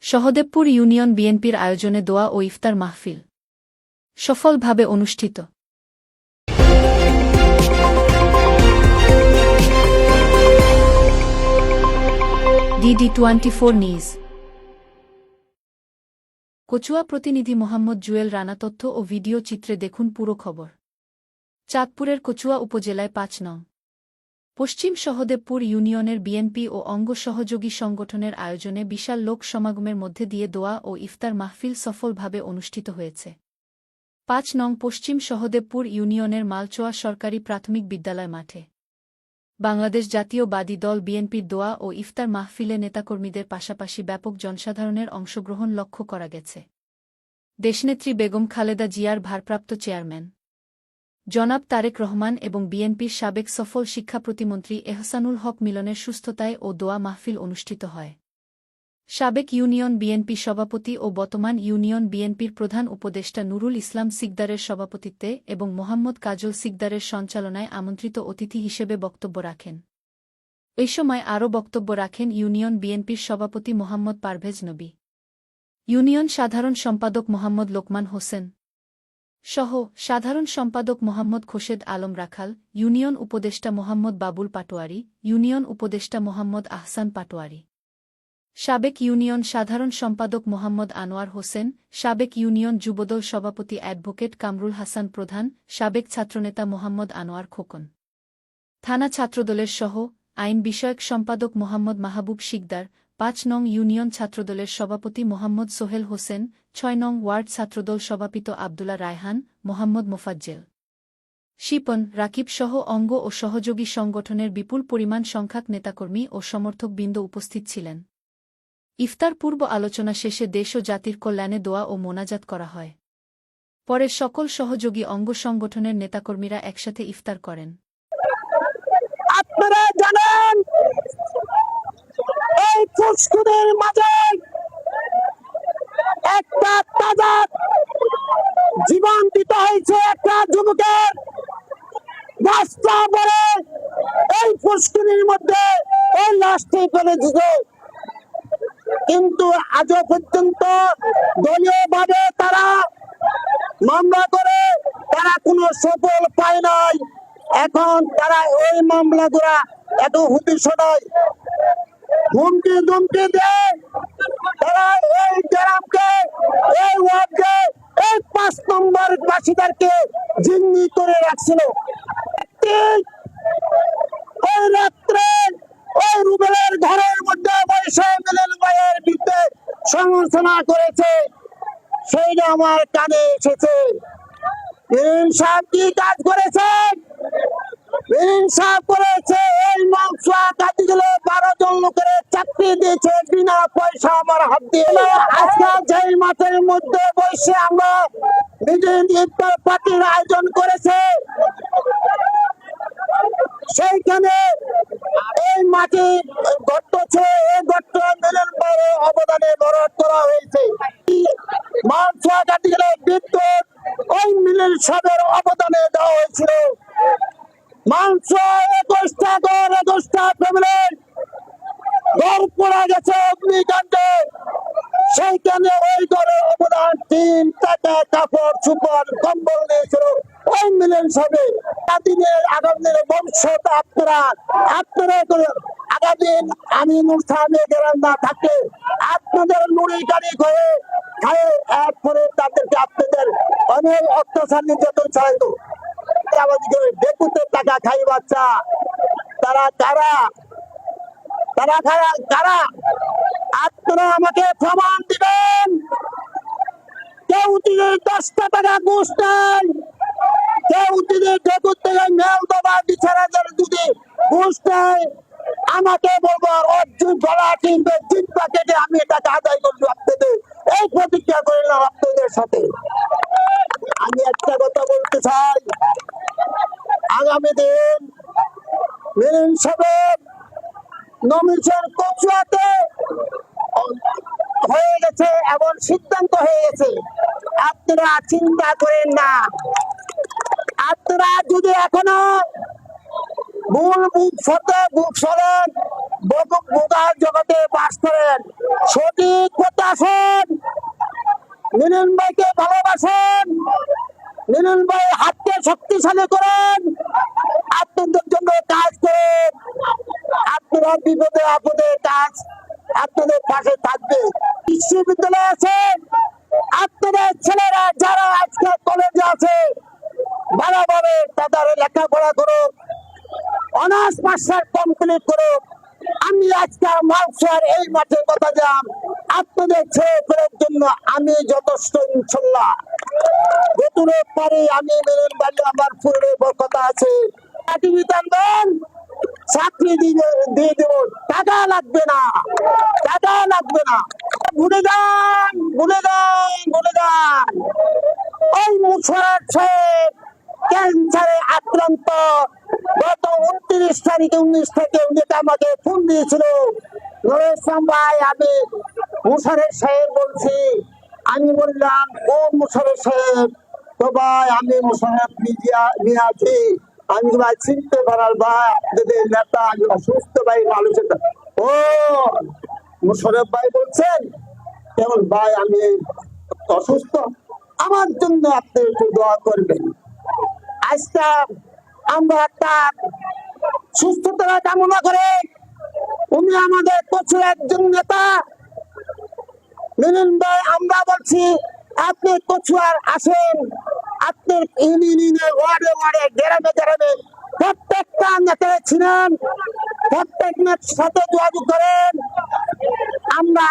Sahadebpur union বিএনপির আয়োজনে দোয়া ও ইফতার মাহফিল সফলভাবে অনুষ্ঠিত। DD24 news. কচুয়া প্রতিনিধি মোহাম্মদ জুয়েল রানা। তথ্য ও ভিডিও চিত্রে দেখুন পুরো খবর। চাঁদপুরের কচুয়া উপজেলায় ৫ নং পশ্চিম সহদেবপুর ইউনিয়নের বিএনপি ও অঙ্গ সহযোগী সংগঠনের আয়োজনে বিশাল লোক সমাগমের মধ্যে দিয়ে দোয়া ও ইফতার মাহফিল সফলভাবে অনুষ্ঠিত হয়েছে। ৫ নং পশ্চিম সহদেবপুর ইউনিয়নের মালচোয়া সরকারি প্রাথমিক বিদ্যালয় মাঠে বাংলাদেশ জাতীয়বাদী দল বিএনপির দোয়া ও ইফতার মাহফিলে নেতাকর্মীদের পাশাপাশি ব্যাপক জনসাধারণের অংশগ্রহণ লক্ষ্য করা গেছে। দেশনেত্রী বেগম খালেদা জিয়ার ভারপ্রাপ্ত চেয়ারম্যান জনাব তারেক রহমান এবং বিএনপির সাবেক সফল শিক্ষা প্রতিমন্ত্রী এহসানুল হক মিলনের সুস্থতায় ও দোয়া মাহফিল অনুষ্ঠিত হয়। সাবেক ইউনিয়ন বিএনপি সভাপতি ও বর্তমান ইউনিয়ন বিএনপির প্রধান উপদেষ্টা নুরুল ইসলাম সিকদারের সভাপতিত্বে এবং মোহাম্মদ কাজল সিকদারের সঞ্চালনায় আমন্ত্রিত অতিথি হিসেবে বক্তব্য রাখেন। এই সময় আরও বক্তব্য রাখেন ইউনিয়ন বিএনপির সভাপতি মোহাম্মদ পারভেজ নবী, ইউনিয়ন সাধারণ সম্পাদক মোহাম্মদ লোকমান হোসেন সহ সাধারণ সম্পাদক মোহাম্মদ খোরশেদ আলম রাখাল, ইউনিয়ন উপদেষ্টা মোহাম্মদ বাবুল পাটোয়ারি, ইউনিয়ন উপদেষ্টা মোহাম্মদ আহসান পাটোয়ারি, সাবেক ইউনিয়ন সাধারণ সম্পাদক মোহাম্মদ আনোয়ার হোসেন, সাবেক ইউনিয়ন যুবদল সভাপতি অ্যাডভোকেট কামরুল হাসান প্রধান, সাবেক ছাত্রনেতা মোহাম্মদ আনোয়ার খোকন, থানা ছাত্রদলের সহ আইন বিষয়ক সম্পাদক মোহাম্মদ মাহবুব শিকদার, ৫ নং ইউনিয়ন ছাত্রদলের সভাপতি মোহাম্মদ সোহেল হোসেন, ৬ নং ওয়ার্ড ছাত্রদল সভাপিত আব্দুল্লাহ রায়হান, মোহাম্মদ মোফাজ্জেল, শিপন, রাকিব সহ অঙ্গ ও সহযোগী সংগঠনের বিপুল পরিমাণ সংখ্যক নেতাকর্মী ও সমর্থকবৃন্দ উপস্থিত ছিলেন। ইফতার পূর্ব আলোচনা শেষে দেশ ও জাতির কল্যাণে দোয়া ও মোনাজাত করা হয়। পরে সকল সহযোগী অঙ্গ সংগঠনের নেতাকর্মীরা একসাথে ইফতার করেন। আপনারা জানেন এই ফুসকুনের মাঝে একটা তাজা জীবন দিতে হয়েছে একটা যুবকের। রাস্তা পরে এই ফুসকুনির মধ্যে এই লাশটি ফেলে দিত, কিন্তু আজও পর্যন্ত দলীয়ভাবে তারা মামলা করে তারা কোনো সফল পায় নাই। এখন তারা ওই মামলাগুলা এত হুতিশ নয়, হুমকি ধুমকি দেয়। তারা এই গ্রামকে, এই ওয়ার্ডকে, এই ৫ নম্বর বাসীদেরকে জিম্মি করে রাখছিল। ওই রাত্রে ওই রুবেলের ঘরের মধ্যে বসে মিলন ভাইয়ের বিরুদ্ধে সমালোচনা করেছে, সেইটা আমার কানে এসেছে। ইনসাফ কি কাজ করেছে? ইনসাফ করেছে। এই মামলা কাটিগুলো ১২ জন লোকের চাকরি দিয়েছে বিনা পয়সা আমার হাত দিয়ে। আজকে যেই মাঠের মধ্যে বসে আমরা মিটিং ইফতার পার্টির আয়োজন করেছে, সেইখানে এই মাটি গর্ত ছে, এই গর্ত মিলন বড় অবদানে বরাদ্দ করা হয়েছে। মামলা কাটিগুলো বিদ্যুৎ ওই মিলন সবের অবদানে দেওয়া হয়েছিল। মাংস ২১টা ঘর, ২১টা ফ্যামিলির ঘর পড়া গেছে অগ্নিকাণ্ডে। সেইখানে ওই ঘরের অবদান ৩ টাকা কাপড় চুপড় কম্বল দিয়েছিল ওই মিলন সবে। দিনের আগামী দিনের ভবিষ্যৎ আপনারা আগামী আমি অনুষ্ঠানে গেলাম না থাকে আপনাদের নুড়ি গাড়ি ঘরে খায়ে এরপরে তাদেরকে আপনাদের অনেক অত্যাচার নির্যাতন চালাইত। টাকা খাই বাচ্চা, তারা কারা, তারা কারা? আপনারা আমাকে প্রমাণ দিবেন। কেউ দিনে ১০টা টাকা ঘুষ নেন, কেউ দিনে ঠেকুর থেকে মেল বাবা বিচারাদের যদি ঘুষ নেয়, আমাকে বলবো অর্জুন গলা কিনবে, ৩ প্যাকেটে আমি টাকা আদায় করবো আপনাদের। এই প্রতিজ্ঞা করলাম আপনাদের সাথে। আমি একটা কথা বলতে চাই, আগামী দিন মিলন সবের নমিশন কচুয়াতে হয়ে গেছে এবং সিদ্ধান্ত হয়ে গেছে। আপনারা চিন্তা করেন না। আপনারা যদি এখনো ভুল বুক সতে বুক সরেন, বোকার জগতে বাস করেন, সঠিক পথে আসেন, মিলন ভাইকে ভালোবাসেন, মিলন ভাই হাতকে শক্তিশালী করেন, আপনাদের জন্য কাজ করেন, আপনারা বিপদে আপদে কাজ আপনাদের পাশে থাকবে। বিশ্ববিদ্যালয় আছে, আপনাদের ছেলেরা যারা আজকে কলেজে আছে ভালোভাবে তাদের লেখাপড়া করুক, অনার্স মাস্টার কমপ্লিট করুক। আমি আজকে মালসার এই মাঠে কথা যাম, আপনাদের ছেলেদের জন্য আমি যথেষ্ট, ইনশাল্লাহ যতটুকু পারি আমি মেরুন বাড়ি আমার ফুলের কথা আছে। চাকরি দিয়ে দেব, টাকা লাগবে না, টাকা লাগবে না। ভুলে যান, ভুলে যান, ভুলে যান। ওই মুশারফ সাহেব ক্যান্সারে আক্রান্ত, গত 29 তারিখে 19 থেকে উনি আমাকে ফোন দিয়েছিল, নরেশ ইসলাম ভাই আমি মুশারফ সাহেব বলছি। আমি বললাম কোন মুশারফ সাহেব? তো ভাই আমি মুশারফ নিয়ে আছি। আমি ভাই চিনতে পারার ভাই আপনাদের নেতা, আমি অসুস্থ ভাই আলোচনা। ও মুশারফ ভাই বলছেন কেমন ভাই আমি অসুস্থ, আমার জন্য আপনি একটু দোয়া করবেন। আজকে আমরা একটা সুস্থতা কামনা করে, উনি আমাদের প্রচুর একজন নেতা মিলন ভাই। আমরা বলছি আপনি কচুয়ার আসেন, আপনার ইউনিয়নে ওয়ার্ডে ওয়ার্ডে গ্রামে গ্রামে প্রত্যেকটা নেতা ছিলেন, প্রত্যেক নেতার সাথে যোগাযোগ করেন। আমরা